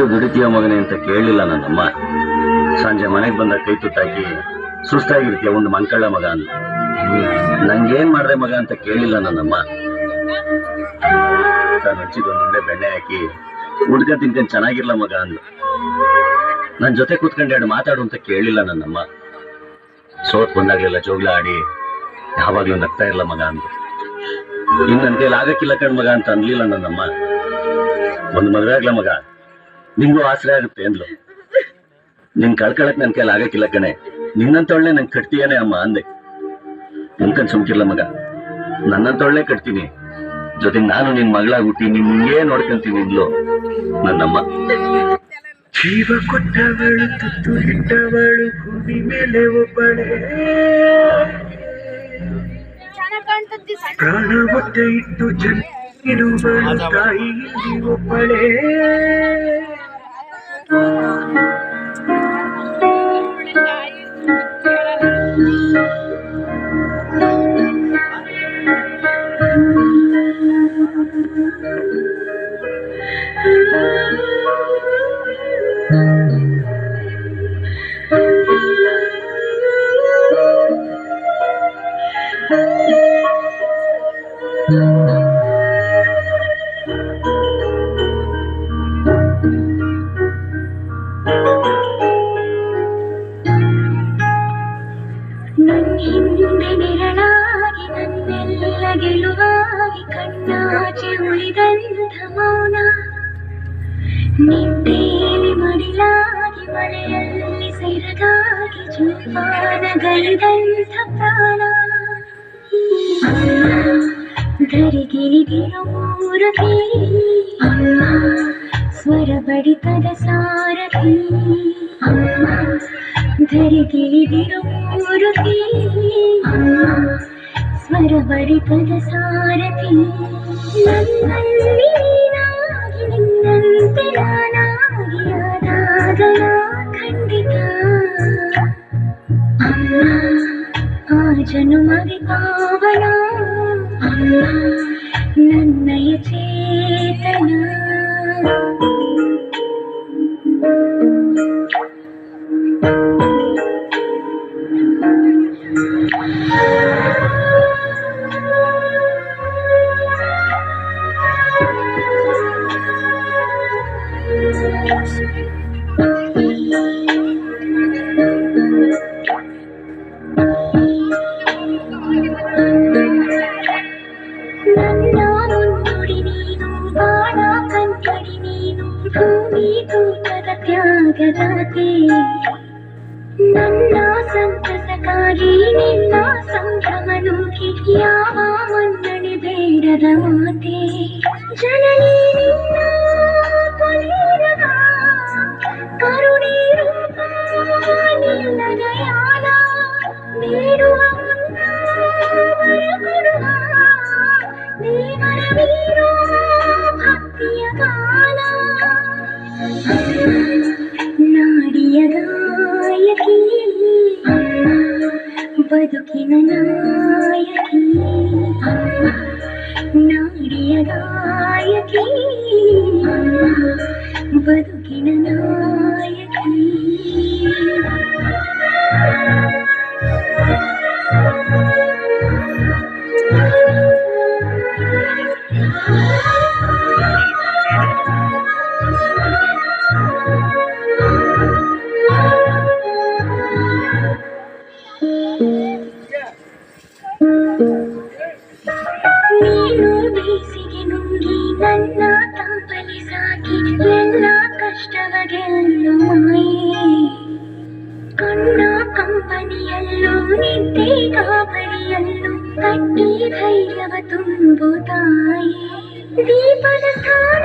ಎಷ್ಟು ದುಡಿತೀಯ ಮಗನೇ ಅಂತ ಕೇಳಲಿಲ್ಲ ನನ್ನಮ್ಮ. ಸಂಜೆ ಮನೆಗೆ ಬಂದ ಕೈ ತುತ್ತಾಕಿ ಸುಸ್ತಾಗಿರ್ತೀಯ ಒಂದು ಮಂಕಳ್ಳ ಮಗ ಅಂದ. ನಂಗೇನ್ ಮಾಡ್ದೆ ಮಗ ಅಂತ ಕೇಳಿಲ್ಲ ನನ್ನಮ್ಮ. ತಾನು ಹಚ್ಚಿದೊಂದು ಉಂಡೆ ಬೆಣ್ಣೆ ಹಾಕಿ ಉಡ್ಕ ತಿನ್ಕೊಂಡ್ ಚೆನ್ನಾಗಿರ್ಲ ಮಗ ಅಂದ್ಲು. ನನ್ ಜೊತೆ ಕೂತ್ಕೊಂಡು ಎರಡು ಮಾತಾಡು ಅಂತ ಕೇಳಿಲ್ಲ ನನ್ನಮ್ಮ. ಸೋತ್ ಬಂದಾಗ್ಲೆಲ್ಲ ಜೋಗ್ಲ ಆಡಿ ಯಾವಾಗ್ಲೂ ನಗ್ತಾ ಇರ್ಲ ಮಗ ಅಂದ್ಲು. ಇನ್ ನನ್ ಕೈಲಿ ಆಗಕ್ಕಿಲ್ಲ ಕಣ್ ಮಗ ಅಂತ ಅನ್ಲಿಲ್ಲ ನನ್ನಮ್ಮ. ಒಂದ್ ಮದ್ವೆ ಆಗ್ಲ ಮಗ, ನಿಂಗೂ ಆಸರೆ ಆಗುತ್ತೆ ಅಂದ್ಲು. ನಿನ್ ಕಳ್ಕೊಳಕ್ ನನ್ ಕೈಲಿ ಆಗಕ್ಕಿಲ್ಲ ಕಣೆ, ನಿನ್ನಂತೊಳ್ಳೆ ನಂಗೆ ಕಟ್ತೀಯನೇ ಅಮ್ಮ ಅಂದೆ. ಅನ್ಕೊಂಡ್ ಸುಮ್ಕಿರ್ಲ ಮಗ, ನನ್ನಂತೊಳ್ಳೆ ಕಟ್ತೀನಿ, ಜೊತೆಗೆ ನಾನು ನಿನ್ ಮಗಳಾಗಿ ಹುಟ್ಟಿ ನಿನ್ಗೆ ನೋಡ್ಕೊಂತೀನಿ ಅಂದ್ಲು ನನ್ನಮ್ಮ. ಜೀವ ಕೊಟ್ಟವಳು ತುತ್ತು ಇಟ್ಟವಳು ಭೂಮಿ ಮೇಲೆ ಒಬ್ಬಳೇ, ಪ್ರಾಣ ಒತ್ತೆ ಇಟ್ಟು ಜನ್ಮಿರುವಳು ತಾಯಿ ಒಬ್ಬಳೇ. ಹಿಂದೆ ನೆರಳಾಗಿ ನನ್ನೆಲ್ಲ ಗೆಲುವಾಗಿ ಕಣ್ಣಾಚೆ ಉಳಿದಂಥ ಮೌನ, ನಿದ್ದೆಯಲ್ಲಿ ಮಡಿಲಾಗಿ ಮಳೆಯಲ್ಲಿ ಸೆರಗಾಗಿ ಜೀವನಗೈದಂಥ ಪ್ರಾಣ. ಧರೆಗಿಳಿದಿರೋ ಮೂರತಿ ಅಮ್ಮ, ಸ್ವರ ಬಡಿತದ ಸಾರಥಿ ಅಮ್ಮ. ಧರೆಗಿಳಿದಿರೋ ಮೂರತಿ ಅಮ್ಮ, ಸ್ವರ ಬಡಿತದ ಸಾರಥಿ. ನನ್ನಲ್ಲಿ ನೀನಾಗಿ ನಿನ್ನಂತೆ ನಾನಾಗಿ ಆದಾಗ ಖಂಡಿತ ಅಮ್ಮ, ಆ ಜನುಮದಿ ಪಾವನ ಅಮ್ಮ, ನನ್ನಯ ಚೇತನ. ನನ್ನ ಮುನ್ನುಡಿ ನೀನು, ಬಾಣ ಕನ್ನಡಿ ನೀನು, ಭೂಮಿ ತೂಕದ ತ್ಯಾಗದಾತೆ. ನನ್ನ ಸಂತಸಕ್ಕಾಗಿ ನಿನ್ನ ಸಂಭ್ರಮನೂಕಿ ಯಾವ ಮನ್ನಣೆ ಬೇಡದ ಮಾತೆ. ಜನನಿ ನಿನ್ನ ಕೊನೆಯದ ಕರುಣೆ ರೂಪ ನಿಲ್ಲದ ಯಾನ, ಬೇಡುವ ಮುನ್ನ ವರಕೊಡುವ ದೇವರ ವೀರೋ ಭಕ್ತಿಯ ಗಾನ. ನಾಡಿಯ ಗಾಯಕಿ ಅಮ್ಮ, ಬದುಕಿನ ನಾಯಕಿ ಅಮ್ಮ. ನಾಡಿಯ ಗಾಯಕಿ ಅಮ್ಮ, ಬದುಕಿನ ನಾಯಕಿ. ನೀನು ಬೇಸಿಗೆ ನುಂಗಿ ನನ್ನ ತಂಪಲಿ ಸಾಕಿ ಎಲ್ಲ ಕಷ್ಟವ ಗೆಲ್ಲು ಮಾಯೆ. ಕಣ್ಣ ಕಂಪನಿಯಲ್ಲೂ ನಿದ್ದೆ ಗಾಬರಿಯಲ್ಲೂ ಕಟ್ಟಿ ಧೈರ್ಯವ ತುಂಬು ತಾಯಿ. ದೀಪದ ಸ್ಥಾನ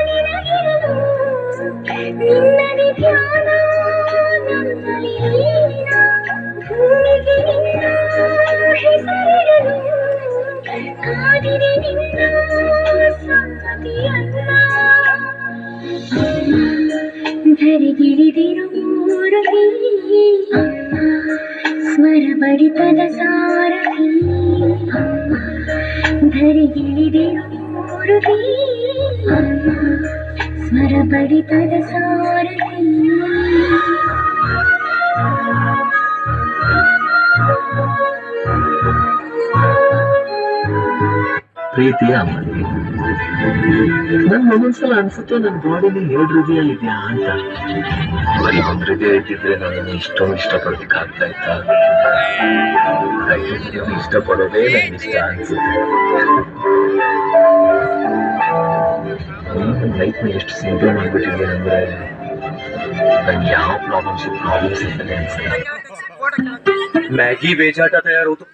ನಿನಗಿರಲು, ನಿನ್ನದಿ ಧ್ಯಾನ ನನ್ನಲ್ಲಿ ಲೀನ. ಭೂಮಿಗೆ ನಿನ್ನ ಹೆಸರಿರಲು ಕಾದಿದೆ ನಿನ್ನ ಸಂಗತಿಯನ್ನ. ಧರೆಗಿಳಿದಿರು ಮೂರತಿ ಅಮ್ಮ, ಸ್ವರ ಬಡಿತದ ಸಾರಥಿ ಅಮ್ಮ. ಧರೆಗಿಳಿದಿರು ಮೂರತಿ ಅಮ್ಮ, ಸ್ವರ ಬಡಿತದ ಸಾರಥಿ ಪ್ರೀತಿಯ ಅಮ್ಮನಿಗೆ ನನ್ ಒಂದೊಂದ್ಸಲ ಅನ್ಸುತ್ತೆ ನನ್ನ ಬಾಡಿಲಿ 2 ಹೃದಯ ಇದೆಯಾ ಅಂತ. ಬರೀ 1 ಹೃದಯ ಇದ್ದಿದ್ರೆ ನಾನು ಇಷ್ಟೊಂದು ಇಷ್ಟಪಡೋದಕ್ಕೆ ಆಗ್ತಾ ಇತ್ತ. ಇಷ್ಟಪಡೋದೇ ನನ್ಗೆ ಇಷ್ಟ ಅನ್ಸುತ್ತೆ. ಲೈಫ್ ನ ಎಷ್ಟು ಸಿಂಪಲ್ ಮಾಡ್ಬಿಟ್ಟಿದೆ ಅಂದ್ರೆ ನನ್ಗೆ ಯಾವ ಪ್ರಾಬ್ಲಮ್ಸ್ ಅಂತಾನೆ ಅನ್ಸುತ್ತೆ. मॅगी बेचाटा तयार होतो.